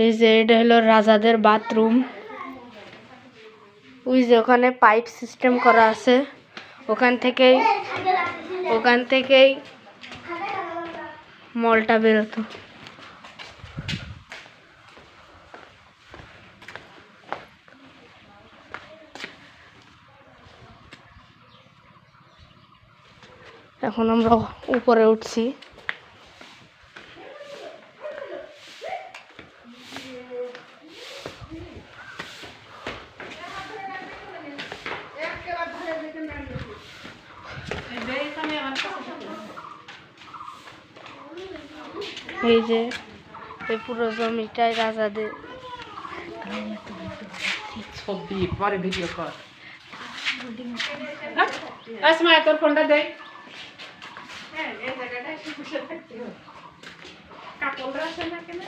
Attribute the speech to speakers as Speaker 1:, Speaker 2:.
Speaker 1: এই যে এটা হলো রাজাদের বাথরুম। ওই যে ওখানে পাইপ সিস্টেম করা আছে, ওখান থেকেই মলটা বেরোতো। এখন আমরা উপরে উঠছি। এই যে এই পুরো জমিটাই রাজাদের।
Speaker 2: ছবি পরে ভিডিও কর। আসমা তোর ফোনটা দে। হ্যাঁ এই জায়গাটা বসে থাকতে হবে। কাপড় আছে না কেন?